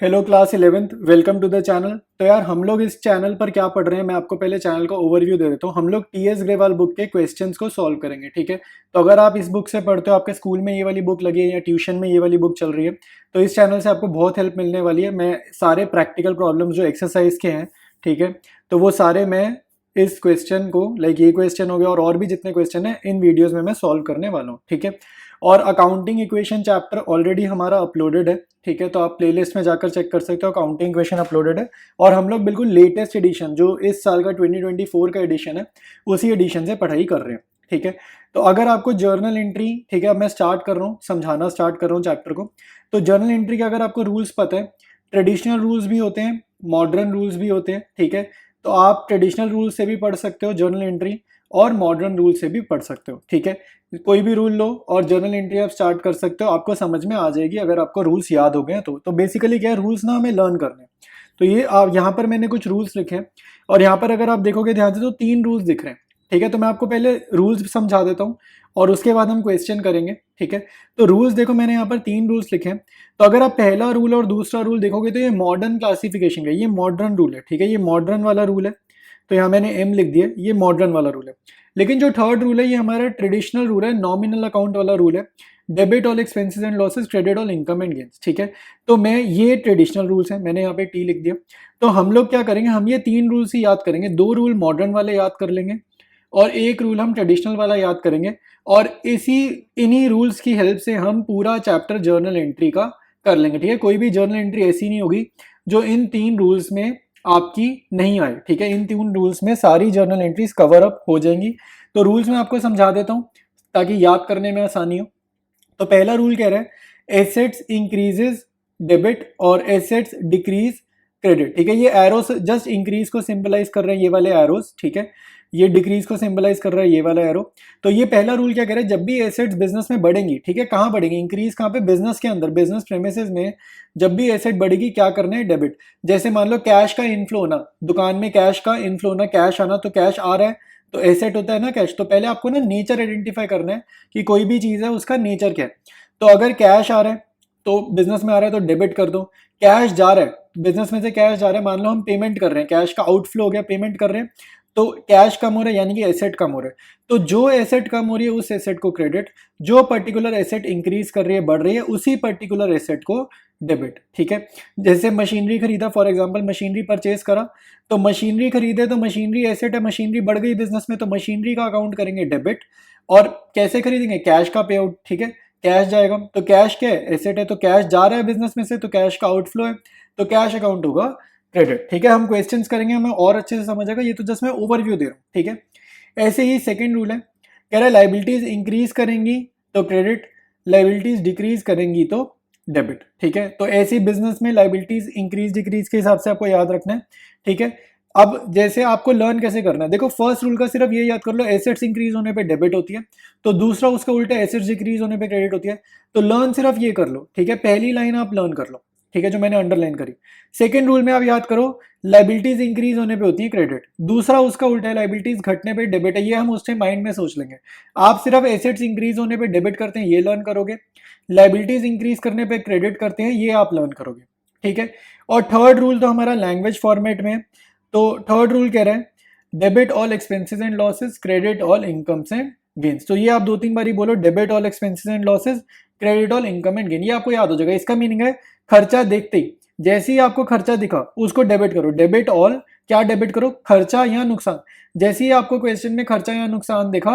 Hello class 11th, welcome to the channel. तो यार हम लोग इस चैनल पर क्या पढ़ रहे हैं, मैं आपको पहले चैनल का ओवरव्यू दे देता हूँ। हम लोग टीएस ग्रेवाल बुक के क्वेश्चंस को सॉल्व करेंगे, ठीक है। तो अगर आप इस बुक से पढ़ते हो, आपके स्कूल में ये वाली बुक लगी है या ट्यूशन में ये वाली बुक चल रही है, तो इस चैनल से आपको बहुत हेल्प मिलने वाली है। मैं सारे प्रैक्टिकल प्रॉब्लम्स जो एक्सरसाइज के हैं, ठीक है, तो वो सारे मैं इस क्वेश्चन को, लाइक ये क्वेश्चन हो गया और भी जितने क्वेश्चन है इन वीडियोज में मैं सॉल्व करने वाला हूँ, ठीक है। और अकाउंटिंग इक्वेशन चैप्टर ऑलरेडी हमारा अपलोडेड है, ठीक है, तो आप प्लेलिस्ट में जाकर चेक कर सकते हो। अकाउंटिंग इक्वेशन अपलोडेड है और हम लोग बिल्कुल लेटेस्ट एडिशन, जो इस साल का 2024 का एडिशन है, उसी एडिशन से पढ़ाई कर रहे हैं, ठीक है। तो अगर आपको जर्नल एंट्री, ठीक है, अब मैं स्टार्ट कर रहा हूँ, समझाना स्टार्ट कर रहा हूँ चैप्टर को। तो जर्नल एंट्री के अगर आपको रूल्स पता है, ट्रेडिशनल रूल्स भी होते हैं, मॉडर्न रूल्स भी होते हैं, ठीक है। तो आप ट्रेडिशनल रूल से भी पढ़ सकते हो जर्नल एंट्री, और मॉडर्न रूल से भी पढ़ सकते हो, ठीक है। कोई भी रूल लो और जर्नल एंट्री आप स्टार्ट कर सकते हो, आपको समझ में आ जाएगी अगर आपको रूल्स याद हो गए तो बेसिकली क्या है, रूल्स ना हमें लर्न करने हैं। तो ये आप यहाँ पर मैंने कुछ रूल्स लिखे हैं और यहाँ पर अगर आप देखोगे ध्यान से तो 3 रूल्स दिख रहे हैं, ठीक है। तो मैं आपको पहले रूल्स समझा देता हूँ और उसके बाद हम क्वेश्चन करेंगे, ठीक है। तो रूल्स देखो, मैंने यहाँ पर 3 रूल्स लिखे हैं। तो अगर आप पहला रूल और दूसरा रूल देखोगे तो ये मॉडर्न क्लासिफिकेशन का, ये मॉडर्न रूल है, ठीक है, ये मॉडर्न वाला रूल है। तो यहाँ मैंने एम लिख दिया, ये मॉडर्न वाला रूल है। लेकिन जो थर्ड रूल है ये हमारा ट्रेडिशनल रूल है, नॉमिनल अकाउंट वाला रूल है, debit all expenses and losses, credit all income and gains, ठीक है। तो मैं ये ट्रेडिशनल रूल्स हैं, मैंने यहाँ पे टी लिख दिया। तो हम लोग क्या करेंगे, हम ये 3 रूल्स ही याद करेंगे, 2 रूल मॉडर्न वाले याद कर लेंगे और एक रूल हम ट्रेडिशनल वाला याद करेंगे। और इन्हीं रूल्स की हेल्प से हम पूरा चैप्टर जर्नल एंट्री का कर लेंगे, ठीक है। कोई भी जर्नल एंट्री ऐसी नहीं होगी जो इन 3 रूल्स में आपकी नहीं आए, ठीक है। इन 3 रूल्स में सारी जर्नल एंट्रीज कवर अप हो जाएंगी। तो रूल्स मैं आपको समझा देता हूँ ताकि याद करने में आसानी हो। तो पहला रूल कह रहा है एसेट्स इंक्रीजेस डेबिट और एसेट्स डिक्रीज क्रेडिट, ठीक है। ये एरोस जस्ट इंक्रीज को सिंबलाइज कर रहे हैं, ये वाले एरोस, ठीक है। ये डिक्रीज को सिंबलाइज कर रहा है, ये वाला एरो। तो ये पहला रूल क्या कह रहा है, जब भी एसेट्स बिजनेस में बढ़ेंगी, ठीक है, कहाँ बढ़ेंगी, इंक्रीज कहाँ पे, बिजनेस के अंदर, बिजनेस प्रेमिसेस में जब भी एसेट बढ़ेगी क्या करना है, डेबिट। जैसे मान लो कैश का इनफ्लो होना, दुकान में कैश का इनफ्लो होना, कैश आना, तो कैश आ रहा है तो एसेट होता है ना कैश। तो पहले आपको ना नेचर आइडेंटिफाई करना है कि कोई भी चीज है उसका नेचर क्या है। तो अगर कैश आ रहा है तो बिजनेस में आ रहा है तो डेबिट कर दो। कैश जा रहा है, बिजनेस में से कैश जा रहा है, मान लो हम पेमेंट कर रहे हैं, कैश का आउटफ्लो हो गया, पेमेंट कर रहे हैं, तो कैश कम हो रहा है यानी कि एसेट कम हो रहा है। तो जो एसेट कम हो रही है उस एसेट को क्रेडिट, जो पर्टिकुलर एसेट इंक्रीज कर रही है, बढ़ रही है, उसी पर्टिकुलर एसेट को डेबिट, ठीक है। जैसे मशीनरी खरीदा, फॉर एग्जांपल मशीनरी परचेज करा, तो मशीनरी खरीदे तो मशीनरी एसेट है, मशीनरी बढ़ गई बिजनेस में तो मशीनरी का अकाउंट करेंगे डेबिट। और कैसे खरीदेंगे, कैश का पे आउट, ठीक है, कैश जाएगा तो कैश क्या है, एसेट है, तो कैश जा रहा है बिजनेस में से तो कैश का आउटफ्लो है, तो कैश अकाउंट होगा क्रेडिट, ठीक है। हम क्वेश्चंस करेंगे, हमें और अच्छे से समझ आएगा, ये तो जस्ट मैं ओवरव्यू दे रहा हूँ, ठीक है। ऐसे ही सेकंड रूल है, कह रहा है लाइबिलिटीज इंक्रीज करेंगी तो क्रेडिट, लाइबिलिटीज डिक्रीज करेंगी तो डेबिट, ठीक है। तो ऐसे बिजनेस में लाइबिलिटीज इंक्रीज डिक्रीज के हिसाब से आपको याद रखना है, ठीक है। अब जैसे आपको लर्न कैसे करना है, देखो फर्स्ट रूल का सिर्फ ये याद कर लो, एसेट्स इंक्रीज होने पे डेबिट होती है, तो दूसरा उसका उल्टा, एसेट्स डिक्रीज होने पे क्रेडिट होती है। तो लर्न सिर्फ ये कर लो, ठीक है, पहली लाइन आप लर्न कर लो, ठीक है, जो मैंने अंडरलाइन करी। सेकंड रूल में आप याद करो, लाइबिलिटीज इंक्रीज होने पे होती है क्रेडिट, दूसरा उसका उल्टा है, लाइबिलिटीज घटने पे डेबिट है। ये हम उस टाइम माइंड में सोच लेंगे। आप सिर्फ एसेट्स इंक्रीज होने पे डेबिट करते हैं, ये लर्न करोगे, लाइबिलिटीज इंक्रीज करने पे क्रेडिट करते हैं, ये आप लर्न करोगे, ठीक है। और थर्ड रूल तो हमारा लैंग्वेज फॉर्मेट में है। तो थर्ड रूल कह रहे हैं debit all expenses and losses, credit all incomes and gains. तो ये आप 2-3 बारी बोलो, debit all expenses and losses, credit all income and gain, ये आपको याद हो जाएगा। इसका मीनिंग है खर्चा देखते ही, जैसे ही आपको खर्चा दिखा उसको डेबिट करो, डेबिट ऑल, क्या डेबिट करो, खर्चा या नुकसान। जैसे ही आपको क्वेश्चन में खर्चा या नुकसान दिखा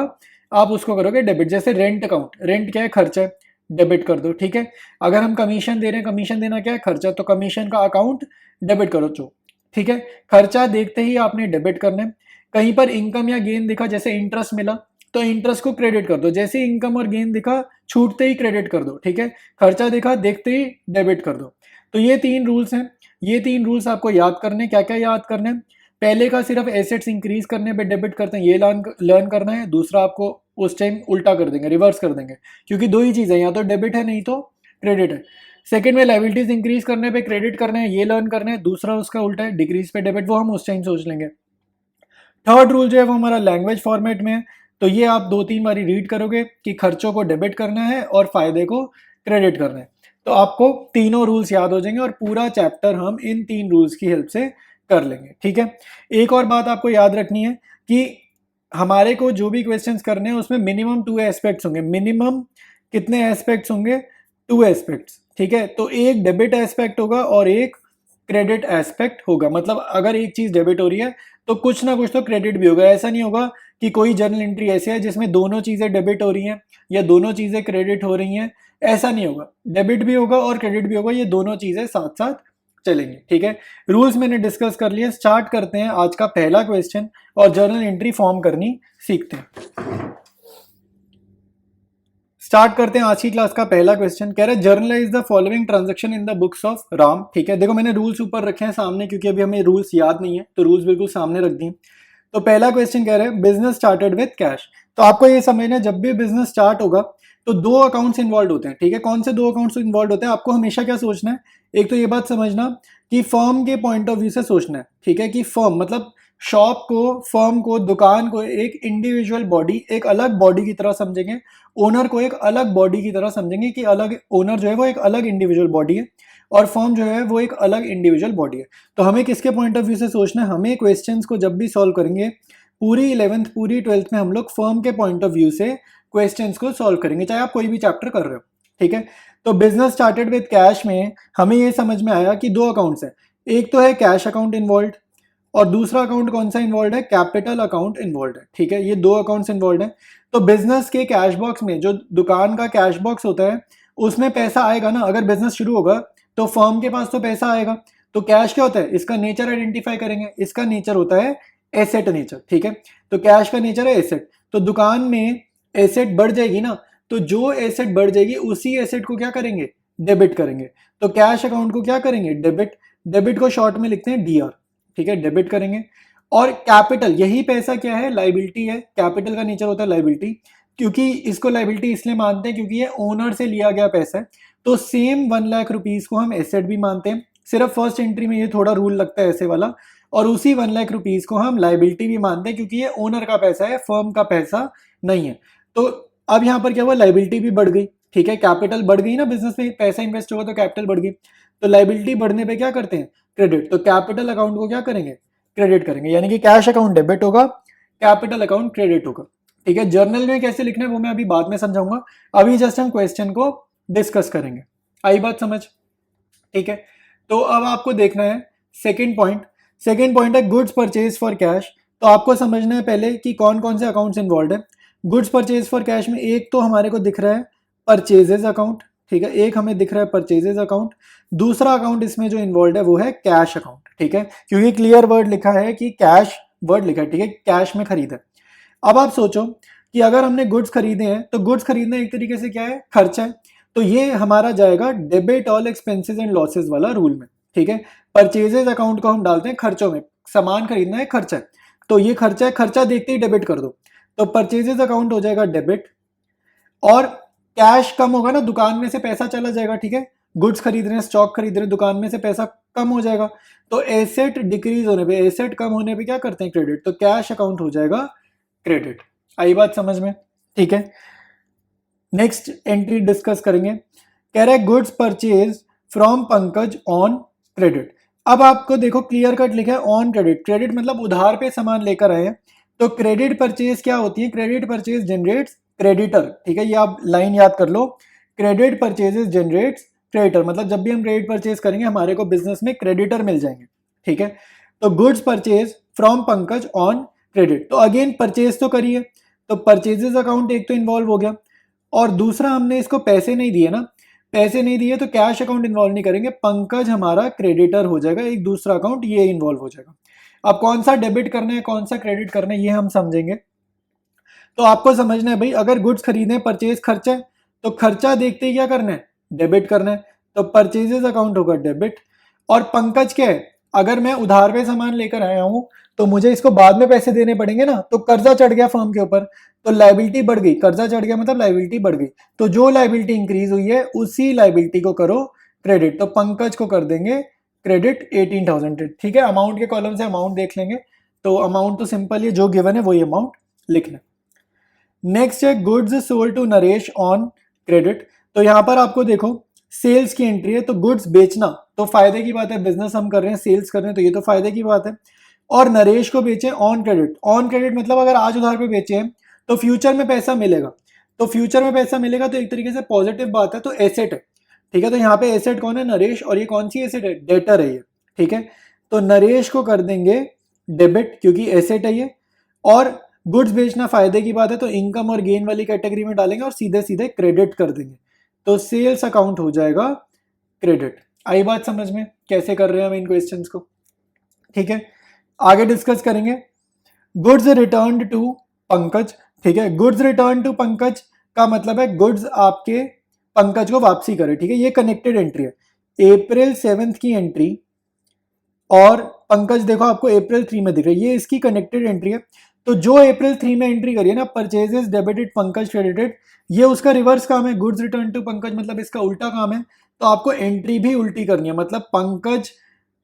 आप उसको करोगे डेबिट। जैसे रेंट अकाउंट, रेंट क्या है, खर्चा है, डेबिट कर दो, ठीक है। अगर हम कमीशन दे रहे हैं, कमीशन देना क्या है, खर्चा, तो कमीशन का अकाउंट डेबिट करो, चो, ठीक है। खर्चा देखते ही आपने डेबिट करना है। कहीं पर इनकम या गेन दिखा, जैसे इंटरेस्ट मिला, तो इंटरेस्ट को क्रेडिट कर दो, जैसे इनकम और गेन दिखा छूटते ही क्रेडिट कर दो, ठीक है। खर्चा दिखा देखते ही डेबिट कर दो। तो ये 3 रूल्स हैं, ये 3 रूल्स आपको याद करने, क्या क्या याद करने, पहले का सिर्फ एसेट्स इंक्रीज करने पे डेबिट करते हैं, ये लर्न करना है। दूसरा आपको उस टाइम उल्टा कर देंगे, रिवर्स कर देंगे, क्योंकि 2 ही चीज़ है, या तो डेबिट है नहीं तो क्रेडिट है। सेकंड में लाइबिलिटीज इंक्रीज करने पे क्रेडिट करना है, ये लर्न करना है। दूसरा उसका उल्टा है, डिक्रीज पे डेबिट, वो हम उस टाइम सोच लेंगे। थर्ड रूल जो है वो हमारा लैंग्वेज फॉर्मेट में है। तो ये आप 2-3 बारी रीड करोगे कि खर्चों को डेबिट करना है और फायदे को क्रेडिट करना है। तो आपको तीनों रूल्स याद हो जाएंगे और पूरा चैप्टर हम इन 3 रूल्स की हेल्प से कर लेंगे, ठीक है। एक और बात आपको याद रखनी है कि हमारे को जो भी क्वेश्चंस करने हैं उसमें मिनिमम 2 एस्पेक्ट्स होंगे। मिनिमम कितने एस्पेक्ट्स होंगे? 2 एस्पेक्ट्स, ठीक है। तो एक डेबिट एस्पेक्ट होगा और एक क्रेडिट एस्पेक्ट होगा। मतलब अगर एक चीज डेबिट हो रही है तो कुछ ना कुछ तो क्रेडिट भी होगा। ऐसा नहीं होगा कि कोई जर्नल एंट्री ऐसी है जिसमें दोनों चीजें डेबिट हो रही हैं या दोनों चीजें क्रेडिट हो रही हैं। ऐसा नहीं होगा, डेबिट भी होगा और क्रेडिट भी होगा, ये दोनों चीजें साथ साथ चलेंगी, ठीक है। रूल्स मैंने डिस्कस कर लिए। स्टार्ट करते हैं आज का पहला क्वेश्चन और जर्नल एंट्री फॉर्म करनी सीखते हैं। स्टार्ट करते हैं आज की क्लास का पहला क्वेश्चन। कह रहा है generalized the following transaction in the books of Ram, ठीक है। देखो मैंने रूल्स ऊपर रखे हैं सामने क्योंकि अभी हमें रूल्स याद नहीं है, तो रूल्स बिल्कुल सामने रख दिए। तो पहला क्वेश्चन कह रहे हैं बिजनेस स्टार्टेड विद कैश। तो आपको ये समझना है जब भी बिजनेस स्टार्ट होगा तो 2 अकाउंट्स इन्वॉल्व होते हैं, ठीक है। कौन से 2 अकाउंट्स इन्वॉल्व होते हैं? आपको हमेशा क्या सोचना है, एक तो ये बात समझना कि फर्म के पॉइंट ऑफ व्यू से सोचना है, ठीक है। कि फर्म मतलब शॉप को, फर्म को, दुकान को एक इंडिविजुअल बॉडी, एक अलग बॉडी की तरह समझेंगे। ओनर को एक अलग बॉडी की तरह समझेंगे कि अलग ओनर जो है वो एक अलग इंडिविजुअल बॉडी है और फर्म जो है वो एक अलग इंडिविजुअल बॉडी है। तो हमें किसके पॉइंट ऑफ व्यू से सोचना है? हमें क्वेश्चंस को जब भी सॉल्व करेंगे पूरी 11th पूरी 12th में हम लोग फर्म के पॉइंट ऑफ व्यू से क्वेश्चंस को सॉल्व करेंगे, चाहे आप कोई भी चैप्टर कर रहे हो, ठीक है। तो बिजनेस स्टार्टेड विद कैश में हमें ये समझ में आया कि 2 अकाउंट्स है। एक तो है कैश अकाउंट इन्वॉल्व और दूसरा अकाउंट कौन सा इन्वॉल्व है? कैपिटल अकाउंट इन्वॉल्व है, ठीक है। ये 2 अकाउंट्स इन्वॉल्व है। तो बिजनेस के कैश बॉक्स में, जो दुकान का कैश बॉक्स होता है उसमें पैसा आएगा ना। अगर बिजनेस शुरू होगा तो फर्म के पास तो पैसा आएगा। तो कैश क्या होता है? इसका नेचर आइडेंटिफाई करेंगे। इसका नेचर होता है एसेट नेचर, ठीक है। तो कैश का नेचर है एसेट। तो दुकान में एसेट बढ़ जाएगी ना, तो जो एसेट बढ़ जाएगी उसी एसेट को क्या करेंगे? डेबिट करेंगे। तो कैश अकाउंट को क्या करेंगे? डेबिट। डेबिट को शॉर्ट में लिखते हैं डीआर, ठीक है, डेबिट करेंगे। और कैपिटल, यही पैसा क्या है? लाइबिलिटी है। कैपिटल का नेचर होता है लाइबिलिटी, क्योंकि इसको लाइबिलिटी इसलिए मानते हैं क्योंकि ये ओनर से लिया गया पैसा है। तो सेम 1 लाख रुपीज को हम एसेट भी मानते हैं, सिर्फ फर्स्ट एंट्री में ये थोड़ा रूल लगता है ऐसे वाला। और उसी 1 लाख रुपीज को हम लाइबिलिटी भी मानते हैं क्योंकि ये ओनर का पैसा है, फर्म का पैसा नहीं है। तो अब यहाँ पर क्या हुआ? लाइबिलिटी भी बढ़ गई, ठीक है। कैपिटल बढ़ गई ना, बिजनेस में पैसा इन्वेस्ट होगा तो कैपिटल बढ़ गई। तो लाइबिलिटी बढ़ने पे क्या करते हैं? क्रेडिट। तो कैपिटल अकाउंट को क्या करेंगे? क्रेडिट करेंगे। यानी कि कैश अकाउंट डेबिट होगा, कैपिटल अकाउंट क्रेडिट होगा, ठीक है। जर्नल में कैसे लिखना है वो मैं अभी बाद में समझाऊंगा। अभी जस्ट हम क्वेश्चन को डिस्कस करेंगे। आई बात समझ? ठीक है। तो अब आपको देखना है सेकेंड पॉइंट। सेकेंड पॉइंट है गुड्स परचेज फॉर कैश। तो आपको समझना है पहले कि कौन कौन से अकाउंट्स इन्वॉल्व है। गुड्स परचेज फॉर कैश में एक तो हमारे को दिख रहा है परचेजेज अकाउंट, ठीक है। एक हमें दिख रहा है परचेजेज अकाउंट। दूसरा अकाउंट इसमें जो इन्वॉल्व है वो है कैश अकाउंट, ठीक है। क्योंकि क्लियर वर्ड लिखा है कि कैश वर्ड लिखा है, ठीक है, कैश में खरीदा। अब आप सोचो कि अगर हमने गुड्स खरीदे हैं तो गुड्स खरीदना एक तरीके से क्या है? खर्चा है। तो ये हमारा जाएगा debit all expenses and losses वाला रूल में, ठीक है। परचेजेज अकाउंट को हम डालते हैं खर्चों में। सामान खरीदना है, खर्चा है, तो ये खर्चा है, खर्चा देखते ही डेबिट कर दो। तो परचेजेज अकाउंट हो जाएगा डेबिट। और कैश कम होगा ना, दुकान में से पैसा चला जाएगा, ठीक है। गुड्स खरीद रहे हैं, स्टॉक खरीद रहे हैं, दुकान में से पैसा कम हो जाएगा। तो एसेट डिक्रीज होने पे, एसेट कम होने पे क्या करते हैं? क्रेडिट। तो कैश अकाउंट हो जाएगा क्रेडिट। आई बात समझ में? ठीक है। नेक्स्ट एंट्री डिस्कस करेंगे। कह रहा है goods purchase from Pankaj on credit. अब आपको देखो क्लियर कट लिखा है ऑन क्रेडिट। क्रेडिट मतलब उधार पे सामान लेकर आए हैं। तो क्रेडिट परचेज क्या होती है? क्रेडिट परचेज जनरेट्स क्रेडिटर, ठीक है। ये आप लाइन याद कर लो, क्रेडिट परचेजेस जनरेट्स क्रेडिटर। मतलब जब भी हम क्रेडिट परचेज करेंगे हमारे को बिजनेस में क्रेडिटर मिल जाएंगे, ठीक है। तो goods purchase from Pankaj on credit. तो अगेन परचेज तो करिए, तो परचेजेस अकाउंट एक तो इन्वॉल्व हो गया और दूसरा हमने इसको पैसे नहीं दिए ना, पैसे नहीं दिए तो कैश अकाउंट इन्वॉल्व नहीं करेंगे। पंकज हमारा क्रेडिटर हो जाएगा, एक दूसरा अकाउंट ये इन्वॉल्व हो जाएगा। अब कौन सा डेबिट करना है कौन सा क्रेडिट करना है ये हम समझेंगे। तो आपको समझना है भाई, अगर गुड्स खरीदे परचेज खर्चा है तो खर्चा देखते ही क्या करना है? डेबिट करना है। तो परचेजेस अकाउंट होगा डेबिट। और पंकज क्या है? अगर मैं उधार पे सामान लेकर आया हूं तो मुझे इसको बाद में पैसे देने पड़ेंगे ना, तो कर्जा चढ़ गया फर्म के ऊपर, तो लाइबिलिटी बढ़ गई। कर्जा चढ़ गया मतलब लाइबिलिटी बढ़ गई। तो जो लाइबिलिटी इंक्रीज हुई है उसी लाइबिलिटी को करो क्रेडिट। तो पंकज को कर देंगे क्रेडिट 18,000, ठीक है। अमाउंट के कॉलम से अमाउंट देख लेंगे, तो अमाउंट तो सिंपल है, जो गिवन है वही अमाउंट लिखना। नेक्स्ट है goods sold to Naresh on credit. तो यहां पर आपको देखो सेल्स की एंट्री है, तो गुड्स बेचना तो फायदे की बात है, बिजनेस हम कर रहे हैं, सेल्स कर रहे हैं, तो ये तो फायदे की बात है। और नरेश को बेचे ऑन क्रेडिट, ऑन क्रेडिट मतलब अगर आज उधार पे बेचे हैं तो फ्यूचर में पैसा मिलेगा, तो फ्यूचर में पैसा मिलेगा तो एक तरीके से पॉजिटिव बात है, तो एसेट है। ठीक है, तो यहाँ पे एसेट कौन है, नरेश, और ये कौन सी एसेट है, डेटर है ये। ठीक है, तो नरेश को कर देंगे डेबिट क्योंकि एसेट है ये, और गुड्स बेचना फायदे की बात है तो इनकम और गेन वाली कैटेगरी में डालेंगे और सीधे सीधे क्रेडिट कर देंगे, तो सेल्स अकाउंट हो जाएगा क्रेडिट। आई बात समझ में कैसे कर रहे हैं हम इन क्वेश्चंस को? ठीक है, आगे डिस्कस करेंगे। Goods return to Pankaj. ठीक है, गुड्स रिटर्न टू पंकज का मतलब है गुड्स आपके पंकज को वापसी करे। ठीक है, ये कनेक्टेड एंट्री है, अप्रैल 7 की एंट्री और पंकज देखो आपको अप्रैल 3 में दिख रहा है, ये इसकी कनेक्टेड एंट्री है। तो जो अप्रैल 3 में एंट्री करी है ना, परचेजेस डेबिटेड पंकज क्रेडिटेड, ये उसका रिवर्स काम है, गुड्स रिटर्न टू पंकज मतलब इसका उल्टा काम है, तो आपको एंट्री भी उल्टी करनी है, मतलब पंकज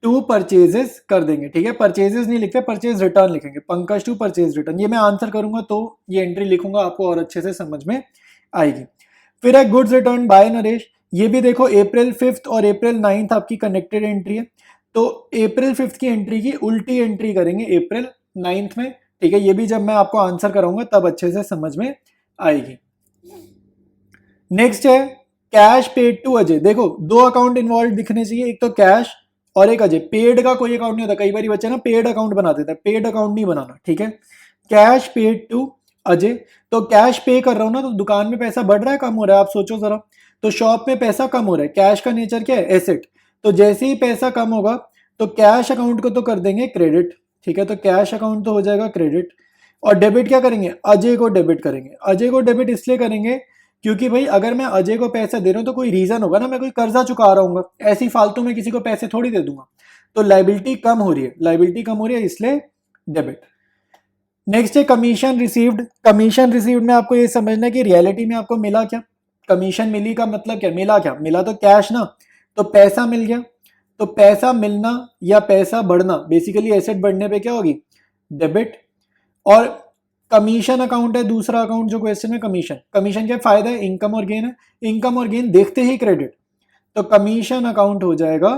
टू परचेजेस कर देंगे। ठीक है, परचेजेस नहीं लिखते, परचेज रिटर्न लिखेंगे, पंकज टू परचेज रिटर्न। ये मैं आंसर करूंगा तो ये एंट्री लिखूंगा, आपको और अच्छे से समझ में आएगी। फिर है गुड्स रिटर्न बाय नरेश, ये भी देखो अप्रैल 5 और अप्रैल 9 आपकी कनेक्टेड एंट्री है, तो अप्रैल 5 की एंट्री की उल्टी एंट्री करेंगे अप्रैल 9 में। ठीक है, ये भी जब मैं आपको आंसर कराऊंगा तब अच्छे से समझ में आएगी। नेक्स्ट है कैश पेड टू अजय, देखो दो अकाउंट इन्वॉल्व दिखने चाहिए, एक तो कैश और एक अजय। पेड का कोई अकाउंट नहीं होता, कई बार बच्चे ना पेड अकाउंट बना देता है, पेड अकाउंट नहीं बनाना। ठीक है, कैश पेड टू अजय, तो कैश पे कर रहा हूं ना, तो दुकान में पैसा बढ़ रहा है कम हो रहा है, आप सोचो जरा। तो शॉप में पैसा कम हो रहा है, कैश का नेचर क्या है, एसेट, तो जैसे ही पैसा कम होगा तो कैश अकाउंट को तो कर देंगे क्रेडिट। ठीक है, तो कैश अकाउंट तो हो जाएगा क्रेडिट, और डेबिट क्या करेंगे, अजय को डेबिट करेंगे। अजय को डेबिट इसलिए करेंगे क्योंकि भाई अगर मैं अजय को पैसा दे रहा हूं तो कोई रीजन होगा ना, मैं कोई कर्जा चुका रहा हूँ, ऐसी फालतू में किसी को पैसे थोड़ी दे दूंगा, तो लाइबिलिटी कम हो रही है, लाइबिलिटी कम हो रही है इसलिए डेबिट। नेक्स्ट है कमीशन रिसीव्ड, कमीशन रिसीव्ड में आपको ये समझना है कि रियलिटी में आपको मिला क्या, कमीशन मिली का मतलब क्या, मिला क्या, मिला तो कैश ना, तो पैसा मिल गया, तो पैसा मिलना या पैसा बढ़ना बेसिकली एसेट बढ़ने पे क्या होगी, डेबिट। और कमीशन अकाउंट है दूसरा अकाउंट जो क्वेश्चन में, कमीशन, कमीशन क्या फायदा है, इनकम और गेन है, इनकम और गेन देखते ही क्रेडिट, तो कमीशन अकाउंट हो जाएगा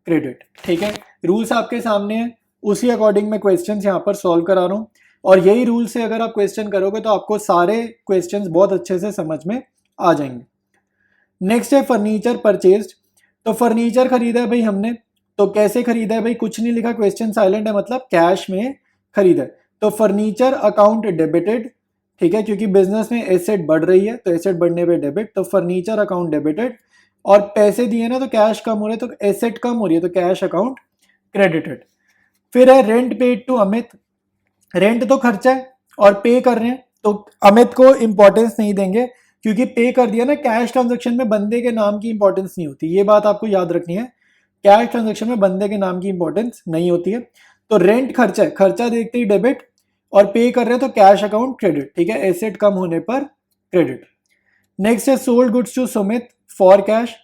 क्रेडिट। ठीक है, रूल्स आपके सामने है, उसी अकॉर्डिंग मैं क्वेश्चंस यहाँ पर सॉल्व करा रहा हूँ, और यही रूल से अगर आप क्वेश्चन करोगे तो आपको सारे क्वेश्चंस बहुत अच्छे से समझ में आ जाएंगे। नेक्स्ट है फर्नीचर परचेज्ड, तो फर्नीचर खरीदा है भाई हमने, तो कैसे खरीदा है भाई, कुछ नहीं लिखा, क्वेश्चन साइलेंट है, मतलब कैश में खरीदा है, तो फर्नीचर अकाउंट डेबिटेड। ठीक है, क्योंकि बिजनेस में एसेट बढ़ रही है तो एसेट बढ़ने पे डेबिट, तो फर्नीचर अकाउंट डेबिटेड, और पैसे दिए ना तो कैश कम हो रहे, तो एसेट कम हो रही है, तो कैश अकाउंट क्रेडिटेड। फिर है rent paid to Amit, rent तो खर्चा है और पे कर रहे हैं, तो अमित को इंपॉर्टेंस नहीं देंगे क्योंकि पे कर दिया ना, कैश ट्रांजेक्शन में बंदे के नाम की इंपॉर्टेंस नहीं होती, ये बात आपको याद रखनी है, कैश ट्रांजेक्शन में बंदे के नाम की इंपॉर्टेंस नहीं होती है। तो रेंट खर्चा है, खर्चा देखते ही डेबिट, और पे कर रहे हैं तो कैश अकाउंट क्रेडिट। ठीक है, एसेट कम होने पर क्रेडिट। नेक्स्ट है sold goods to Sumit for cash,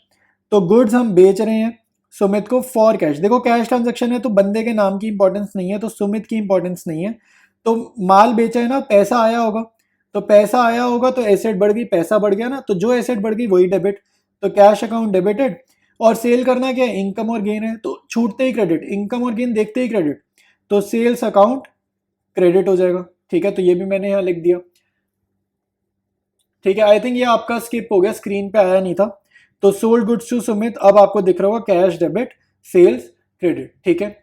तो गुड्स हम बेच रहे हैं सुमित को फॉर कैश, देखो कैश ट्रांजेक्शन है तो बंदे के नाम की इंपॉर्टेंस नहीं है, तो सुमित की इंपॉर्टेंस नहीं है, तो माल बेचा है ना, पैसा आया होगा, तो पैसा आया होगा तो एसेट बढ़ गई, पैसा बढ़ गया ना, तो जो एसेट बढ़ गई वही डेबिट, तो कैश अकाउंट डेबिटेड। और सेल करना क्या है, इनकम और गेन है, तो छूटते ही क्रेडिट, इनकम और गेन देखते ही क्रेडिट, तो सेल्स अकाउंट क्रेडिट हो जाएगा। ठीक है, तो ये भी मैंने यहाँ लिख दिया। ठीक है, आई थिंक ये आपका स्किप हो गया, स्क्रीन पे आया नहीं था, तो सोल्ड गुड्स टू सुमित अब आपको दिख रहा होगा कैश डेबिट सेल्स क्रेडिट। ठीक है,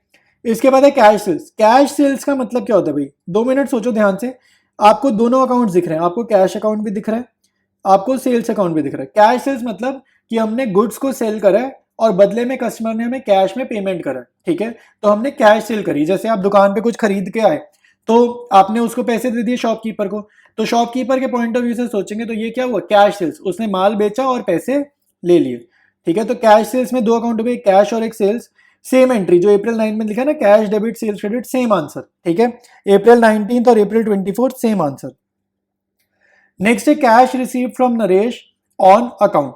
इसके बाद है कैश सेल्स, कैश सेल्स का मतलब क्या होता है भाई, 2 मिनट सोचो ध्यान से, आपको दोनों अकाउंट दिख रहे हैं, आपको कैश अकाउंट भी दिख रहा है, आपको सेल्स अकाउंट भी दिख रहा है। कैश सेल्स मतलब कि हमने गुड्स को सेल करा है और बदले में कस्टमर ने हमें कैश में पेमेंट करा है। ठीक है, तो हमने कैश सेल करी, जैसे आप दुकान पे कुछ खरीद के आए तो आपने उसको पैसे दे दिए शॉपकीपर को, तो शॉपकीपर के पॉइंट ऑफ व्यू से सोचेंगे तो ये क्या हुआ, कैश सेल्स, उसने माल बेचा और पैसे ले लिए। ठीक है, तो कैश सेल्स में 2 अकाउंट हो गए, कैश और एक सेल्स, सेम एंट्री जो अप्रैल 9 में लिखा है ना, cash debit sales credit, same answer. ठीक है, अप्रैल 19 और अप्रैल 24 सेम आंसर। नेक्स्ट है cash receive from Naresh on account,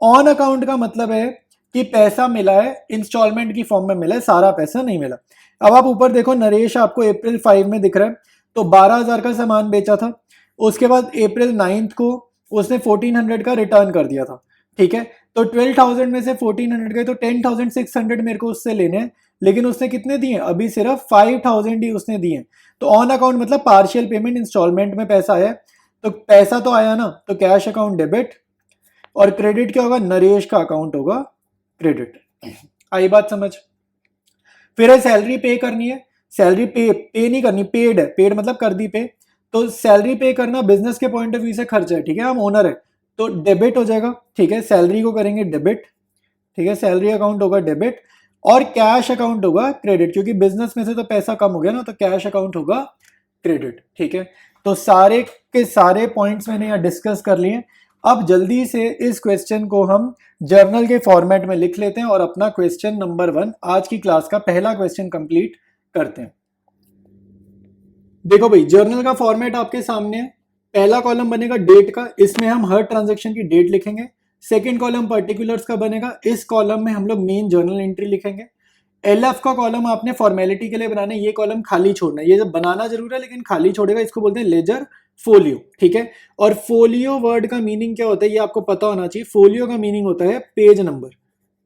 on account का मतलब है कि पैसा मिला है, इंस्टॉलमेंट की फॉर्म में मिला है, सारा पैसा नहीं मिला। अब आप ऊपर देखो, नरेश आपको अप्रैल 5 में दिख रहा है, तो 12,000 का सामान बेचा था, उसके बाद अप्रैल 9 को उसने 1400 का रिटर्न कर दिया था। ठीक है, तो 12,000 में से 1,400 गए तो 10,600 मेरे को उससे लेने हैं, लेकिन उसने कितने दिए, अभी सिर्फ 5,000 ही उसने दिए। तो ऑन अकाउंट मतलब पार्शियल पेमेंट, इंस्टॉलमेंट में पैसा आया, तो पैसा तो आया ना, तो कैश अकाउंट डेबिट, और क्रेडिट क्या होगा, नरेश का अकाउंट होगा क्रेडिट। आई बात समझ। फिर है सैलरी पे करनी है, सैलरी पे नहीं करनी, पेड है, पेड मतलब कर दी पे। तो सैलरी पे करना बिजनेस के पॉइंट ऑफ व्यू से खर्चा है, ठीक है, हम ओनर है, तो डेबिट हो जाएगा, ठीक है, सैलरी को करेंगे डेबिट, ठीक है, सैलरी अकाउंट होगा डेबिट, और कैश अकाउंट होगा क्रेडिट, क्योंकि बिजनेस में से तो पैसा कम हो गया ना, तो कैश अकाउंट होगा क्रेडिट, ठीक है। तो सारे के सारे पॉइंट्स मैंने यहाँ डिस्कस कर लिए। अब जल्दी से इस क्वेश्चन को हम जर्नल के फॉर्मेट में लिख लेते हैं और अपना क्वेश्चन नंबर 1 आज की क्लास का पहला क्वेश्चन कंप्लीट करते हैं। देखो भाई, जर्नल का फॉर्मेट आपके सामने है। पहला कॉलम बनेगा डेट का, इसमें हम हर ट्रांजैक्शन की डेट लिखेंगे। सेकंड कॉलम पर्टिकुलर्स का बनेगा, इस कॉलम में हम लोग मेन जर्नल एंट्री लिखेंगे। एलएफ का कॉलम आपने फॉर्मेलिटी के लिए बनाना है, ये कॉलम खाली छोड़ना है, ये जब बनाना जरूर है लेकिन खाली छोड़ेगा, इसको बोलते हैं लेजर फोलियो, ठीक है। और फोलियो वर्ड का मीनिंग क्या होता है ये आपको पता होना चाहिए। फोलियो का मीनिंग होता है पेज नंबर,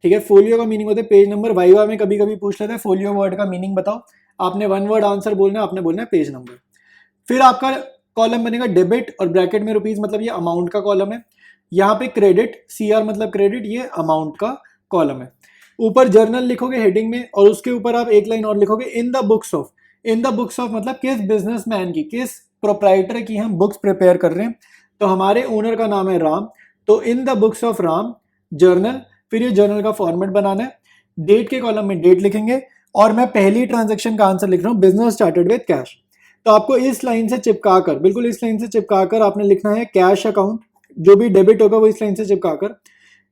ठीक है, फोलियो का मीनिंग होता है पेज नंबर। वाइवा में कभी कभी पूछ लेते हैं फोलियो वर्ड का मीनिंग बताओ, आपने वन वर्ड आंसर बोलना है, आपने बोलना है पेज नंबर। फिर आपका कॉलम बनेगा डेबिट, और ब्रैकेट में रुपीज मतलब ये अमाउंट का कॉलम है। यहाँ पे क्रेडिट, सीआर मतलब क्रेडिट, ये अमाउंट का कॉलम है। ऊपर जर्नल लिखोगे हेडिंग में, और उसके ऊपर आप एक लाइन और लिखोगे in the books of. In the books of मतलब किस बिजनेसमैन की, किस प्रोप्राइटर की हम बुक्स प्रिपेयर कर रहे हैं, तो हमारे ओनर का नाम है राम, तो in the books of Ram journal. फिर ये जर्नल का फॉर्मेट बनाना है, डेट के कॉलम में डेट लिखेंगे, और मैं पहली ट्रांजेक्शन का आंसर लिख रहा हूँ, बिजनेस स्टार्टेड विद कैश। तो आपको इस लाइन से चिपका कर, बिल्कुल इस लाइन से चिपका कर आपने लिखना है कैश अकाउंट, जो भी डेबिट होगा वो इस लाइन से चिपका कर।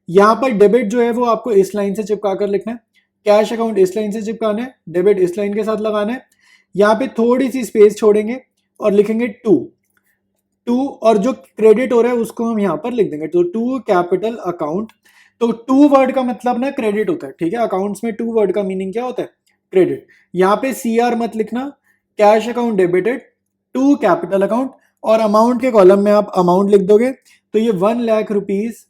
यहाँ पर डेबिट जो है वो आपको इस लाइन से चिपका कर लिखना है, कैश अकाउंट इस लाइन से चिपकाना है, डेबिट इस लाइन के साथ लगाना है। यहाँ पे थोड़ी सी स्पेस छोड़ेंगे और लिखेंगे टू, और जो क्रेडिट हो रहा है उसको हम यहाँ पर लिख देंगे, तो टू कैपिटल अकाउंट। तो टू वर्ड का मतलब ना क्रेडिट होता है, ठीक है, अकाउंट्स में टू वर्ड का मीनिंग क्या होता है, क्रेडिट। यहाँ पे सीआर मत लिखना, cash account debited to capital account, और अमाउंट के कॉलम में आप अमाउंट लिख दोगे, तो ये 1 लाख रुपीज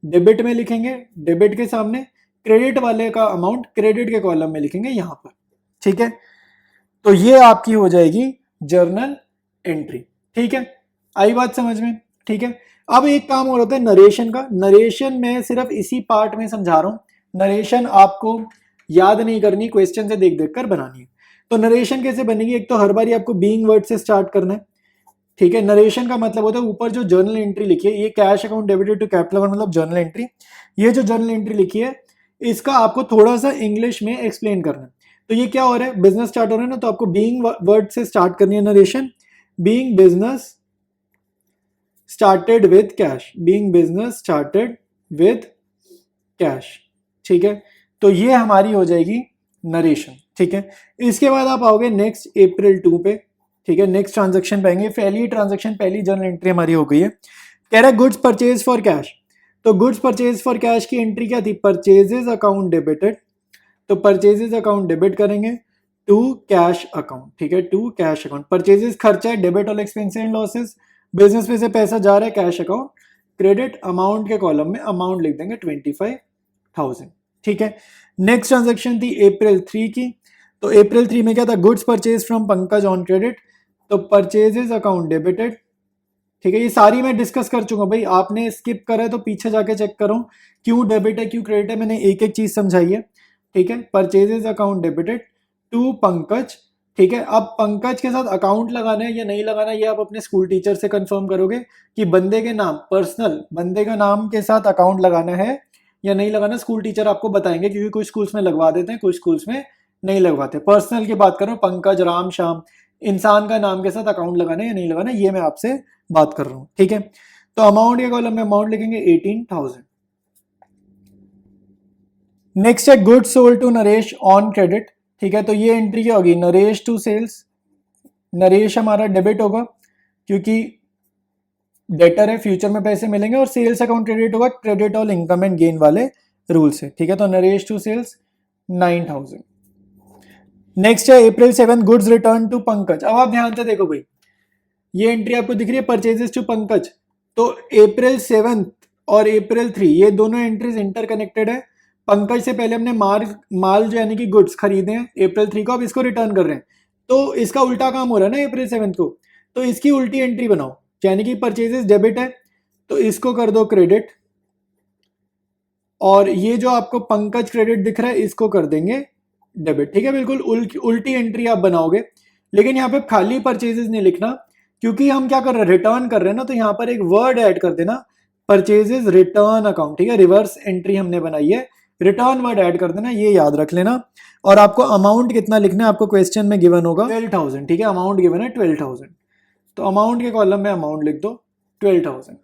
डेबिट में लिखेंगे, डेबिट के सामने क्रेडिट वाले का अमाउंट क्रेडिट के कॉलम में लिखेंगे यहां पर, ठीक है। तो ये आपकी हो जाएगी जर्नल एंट्री, ठीक है, आई बात समझ में, ठीक है। अब एक काम और होता है नरेशन का। नरेशन मैं सिर्फ इसी पार्ट में समझा रहा हूं, नरेशन आपको याद नहीं करनी, क्वेश्चन से देख देख कर बनानी है। तो नरेशन कैसे बनेगी, एक तो हर बारी आपको बीइंग वर्ड से स्टार्ट करना है, ठीक है। नरेशन का मतलब होता है ऊपर जो जर्नल एंट्री लिखी है, ये cash account debited to capital account मतलब जर्नल एंट्री, ये जो जर्नल एंट्री लिखी है इसका आपको थोड़ा सा इंग्लिश में एक्सप्लेन करना है। तो ये क्या हो रहा है, बिजनेस स्टार्ट हो रहा है ना, तो आपको बीइंग वर्ड से स्टार्ट करनी है narration. Being business started with cash, being business started with cash, ठीक है। तो ये हमारी हो जाएगी नरेशन, ठीक है। इसके बाद आप आओगे नेक्स्ट April 2 पे, ठीक है, नेक्स्ट ट्रांजेक्शन पाएंगे, पहली ट्रांजेक्शन, पहली जर्नल एंट्री हमारी हो गई है। कह रहा है गुड्स परचेज फॉर कैश, तो गुड्स परचेज फॉर कैश की एंट्री क्या थी, परचेजेस अकाउंट डेबिटेड, तो परचेजेस अकाउंट डेबिट करेंगे टू कैश अकाउंट, ठीक है, टू कैश अकाउंट। परचेजेस खर्चा है, debit all expenses and losses, business में से पैसा जा रहा है, कैश अकाउंट क्रेडिट, अमाउंट के कॉलम में अमाउंट लिख देंगे 25,000, ठीक है। नेक्स्ट ट्रांजेक्शन थी April 3 की, तो April 3 में क्या था, goods purchase from Pankaj on credit, तो परचेजेस अकाउंट डेबिटेड, ठीक है। ये सारी मैं डिस्कस कर चुका भाई, आपने स्किप करा है तो पीछे जाके चेक करो क्यों डेबिट है क्यों क्रेडिट है, मैंने एक एक चीज समझाई है, ठीक है। Purchases account debited to Pankaj, ठीक है। अब पंकज के साथ अकाउंट लगाना है या नहीं लगाना है, ये आप अपने स्कूल टीचर से कंफर्म करोगे कि बंदे के नाम, पर्सनल बंदे का नाम के साथ अकाउंट लगाना है या नहीं लगाना, स्कूल टीचर आपको बताएंगे, क्योंकि कुछ स्कूल्स में लगवा देते हैं, कुछ स्कूल्स में नहीं लगवाते। पर्सनल की बात करो, पंकज, राम, श्याम, इंसान का नाम के साथ अकाउंट लगाना है या नहीं लगाना, ये मैं आपसे बात कर रहा हूं, ठीक है। तो अमाउंट के कॉलम में अमाउंट लिखेंगे 18,000। नेक्स्ट है goods sold to Naresh on credit, ठीक है। तो ये एंट्री क्या होगी, नरेश टू सेल्स, नरेश हमारा डेबिट होगा क्योंकि डेटर है, फ्यूचर में पैसे मिलेंगे, और सेल्स अकाउंट क्रेडिट होगा, credit all income and gain वाले रूल से, ठीक है। तो नरेश टू सेल्स 9,000। नेक्स्ट है April 7 goods return to Pankaj. अब आप ध्यान से देखो भाई, ये एंट्री आपको दिख रही है परचेजेस टू पंकज, तो April 7 और अप्रैल 3, ये दोनों एंट्रीज इंटरकनेक्टेड है। पंकज से पहले हमने माल जो यानी कि गुड्स खरीदे हैं अप्रैल 3 को, अब इसको रिटर्न कर रहे हैं, तो इसका उल्टा काम हो रहा है ना अप्रैल 7 को, तो इसकी उल्टी एंट्री बनाओ, यानी कि परचेजेस डेबिट है तो इसको कर दो क्रेडिट, और ये जो आपको पंकज क्रेडिट दिख रहा है इसको कर देंगे डेबिट। ठीक है, बिल्कुल उल्टी एंट्री आप बनाओगे। लेकिन यहाँ पे खाली परचेजेस नहीं लिखना, क्योंकि हम क्या कर रहे हैं, रिटर्न कर रहे हैं ना, तो यहाँ पर एक वर्ड ऐड कर देना, परचेजेस रिटर्न अकाउंट। ठीक है, रिवर्स एंट्री हमने बनाई है, रिटर्न वर्ड ऐड कर देना, ये याद रख लेना। और आपको अमाउंट कितना लिखना है, आपको क्वेश्चन में गिवन होगा 12,000। ठीक है, अमाउंट गिवन है 12,000, तो अमाउंट के कॉलम में अमाउंट लिख दो 12,000।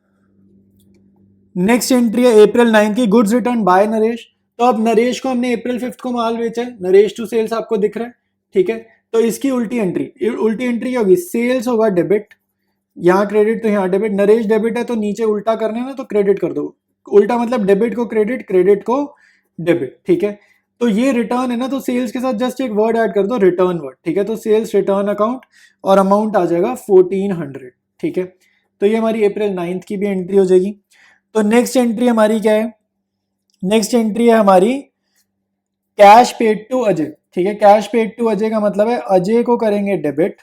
नेक्स्ट एंट्री है अप्रैल 9 की, गुड्स रिटर्न बाय नरेश। तो अब नरेश को हमने अप्रैल 5 को माल बेचा है, नरेश टू सेल्स आपको दिख रहा है। ठीक है, तो इसकी उल्टी एंट्री क्या होगी, सेल्स होगा डेबिट, यहाँ क्रेडिट तो यहाँ डेबिट, नरेश डेबिट है तो नीचे उल्टा करना है ना, तो क्रेडिट कर दो, उल्टा मतलब डेबिट को क्रेडिट, क्रेडिट को डेबिट। ठीक है, तो ये रिटर्न है ना, तो सेल्स के साथ जस्ट एक वर्ड ऐड कर दो, रिटर्न वर्ड। ठीक है, तो सेल्स रिटर्न अकाउंट, और अमाउंट आ जाएगा 1400। ठीक है, तो ये हमारी अप्रैल 9 की भी एंट्री हो जाएगी। तो नेक्स्ट एंट्री हमारी क्या है, नेक्स्ट एंट्री है हमारी कैश पेड टू अजय। ठीक है, कैश पेड टू अजय का मतलब है अजय को करेंगे डेबिट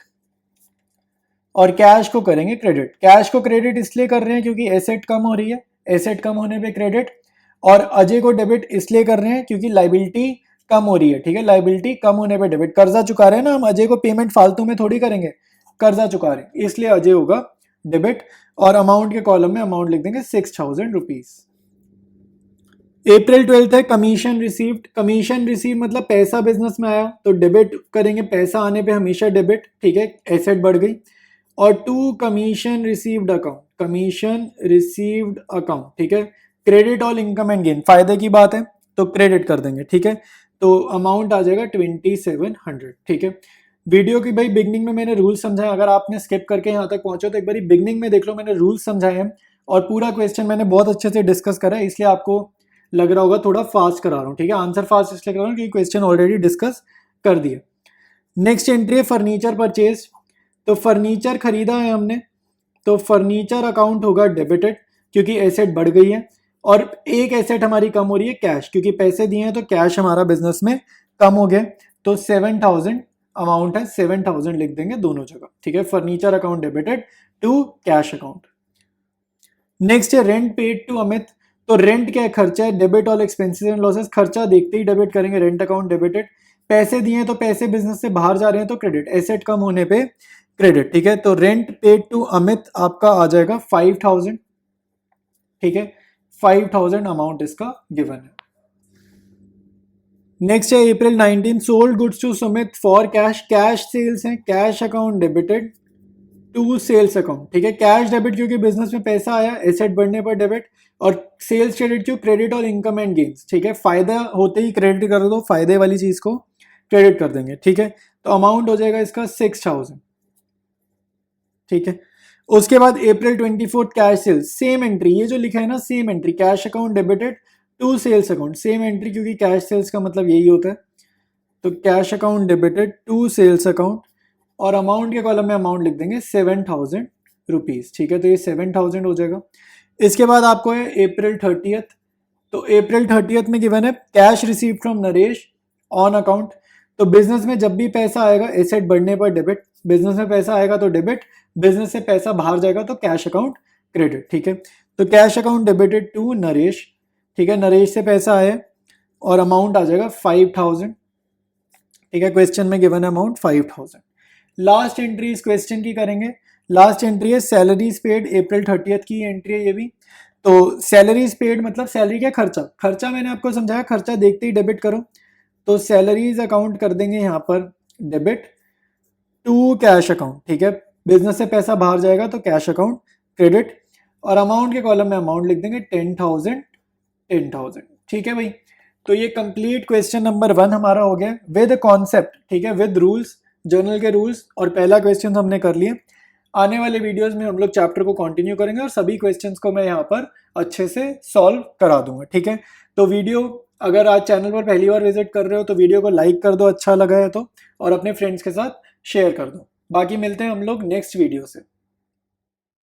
और कैश को करेंगे क्रेडिट। कैश को क्रेडिट इसलिए कर रहे हैं क्योंकि एसेट कम हो रही है, एसेट कम होने पे क्रेडिट, और अजय को डेबिट इसलिए कर रहे हैं क्योंकि लाइबिलिटी कम हो रही है। ठीक है, लाइबिलिटी कम होने पे डेबिट, कर्जा चुका रहे हैं ना हम, अजय को पेमेंट फालतू में थोड़ी करेंगे, कर्जा चुका रहे हैं, इसलिए अजय होगा डेबिट। और अमाउंट के कॉलम में अमाउंट लिख देंगे 6,000 रुपीज। अप्रैल 12 है, कमीशन रिसीव्ड। कमीशन रिसीव मतलब पैसा बिजनेस में आया तो डेबिट करेंगे, पैसा आने पे हमेशा डेबिट। ठीक है, एसेट बढ़ गई। और to commission received account, commission received account. ठीक है, credit all income and gain, फायदे की बात है तो क्रेडिट कर देंगे। ठीक है, तो अमाउंट आ जाएगा 2700। ठीक है, वीडियो की भाई बिगनिंग में मैंने रूल समझाया, अगर आपने स्किप करके यहाँ तक पहुंचे तो एक बार बिगनिंग में देख लो, मैंने रूल समझाए हैं और पूरा क्वेश्चन मैंने बहुत अच्छे से डिस्कस करा है, इसलिए आपको लग रहा होगा थोड़ा फास्ट करा रहा हूँ। ठीक है, आंसर फास्ट इसलिए कर रहा हूँ क्योंकि क्वेश्चन ऑलरेडी डिस्कस कर दिया। नेक्स्ट एंट्री है फर्नीचर परचेज। तो फर्नीचर खरीदा है हमने, तो फर्नीचर अकाउंट होगा डेबिटेड क्योंकि एसेट बढ़ गई है, और एक एसेट हमारी कम हो रही है कैश, क्योंकि पैसे दिए हैं तो कैश हमारा बिजनेस में कम हो गया, तो 7,000 अमाउंट है, 7,000 लिख देंगे दोनों जगह। ठीक है, furniture account debited to cash account. Next है रेंट पेड टू अमित। तो रेंट क्या है, खर्चा है, debit all expenses and losses, खर्चा देखते ही डेबिट करेंगे, रेंट अकाउंट डेबिटेड। पैसे दिए हैं तो पैसे बिजनेस से बाहर जा रहे हैं तो क्रेडिट, एसेट कम होने पे क्रेडिट। ठीक है, तो रेंट पेड टू अमित आपका आ जाएगा 5,000। ठीक है, 5,000 अमाउंट इसका गिवन है। नेक्स्ट है April 19, sold goods to Sumit for cash. Cash sales है, cash account debited to sales account. ठीक है, कैश डेबिट क्योंकि बिजनेस में पैसा आया, एसेट बढ़ने पर डेबिट, और सेल्स क्रेडिट क्यों, क्रेडिट और इनकम एंड गेन्स। ठीक है, फायदा होते ही क्रेडिट कर दो, फायदे वाली चीज को क्रेडिट कर देंगे। ठीक है, तो अमाउंट हो जाएगा इसका 6,000। ठीक है, उसके बाद April 24 cash sales, same entry, ये जो लिखा है ना same entry, cash account debited to sales account, same entry क्योंकि कैश सेल्स का मतलब यही होता है, तो cash account debited to sales account, और अमाउंट के कॉलम में अमाउंट लिख देंगे 7,000 रुपीज। ठीक है, तो ये 7,000 हो जाएगा। इसके बाद आपको है अप्रैल 30, तो अप्रैल 30 में गिवन है cash receive from Naresh on account. तो बिजनेस में जब भी पैसा आएगा, एसेट बढ़ने पर डेबिट, बिजनेस में पैसा आएगा तो डेबिट, बिजनेस से पैसा बाहर जाएगा तो कैश अकाउंट क्रेडिट। ठीक है, तो cash account debited to Naresh. ठीक है, नरेश से पैसा आया और अमाउंट आ जाएगा 5,000। ठीक है, क्वेश्चन में गिवन अमाउंट 5,000। लास्ट एंट्री इस क्वेश्चन की करेंगे, लास्ट एंट्री है सैलरीज पेड, अप्रैल 30 की एंट्री है ये भी। तो सैलरीज पेड मतलब सैलरी क्या, खर्चा, खर्चा मैंने आपको समझाया, खर्चा देखते ही डेबिट करो, तो सैलरीज अकाउंट कर देंगे यहाँ पर डेबिट टू कैश अकाउंट। ठीक है, बिजनेस से पैसा बाहर जाएगा तो कैश अकाउंट क्रेडिट, और अमाउंट के कॉलम में अमाउंट लिख देंगे 10,000 10,000। ठीक है भाई, तो ये कंप्लीट क्वेश्चन नंबर 1 हमारा हो गया विद कॉन्सेप्ट। ठीक है, विद रूल्स, जर्नल के रूल्स, और पहला क्वेश्चन हमने कर लिए। आने वाले वीडियोस में हम लोग चैप्टर को कंटिन्यू करेंगे और सभी क्वेश्चंस को मैं यहाँ पर अच्छे से सॉल्व करा दूंगा। ठीक है, तो वीडियो, अगर आज चैनल पर पहली बार विजिट कर रहे हो तो वीडियो को लाइक कर दो अच्छा लगा है तो, और अपने फ्रेंड्स के साथ शेयर कर दो। बाकी मिलते हैं हम लोग नेक्स्ट वीडियो से।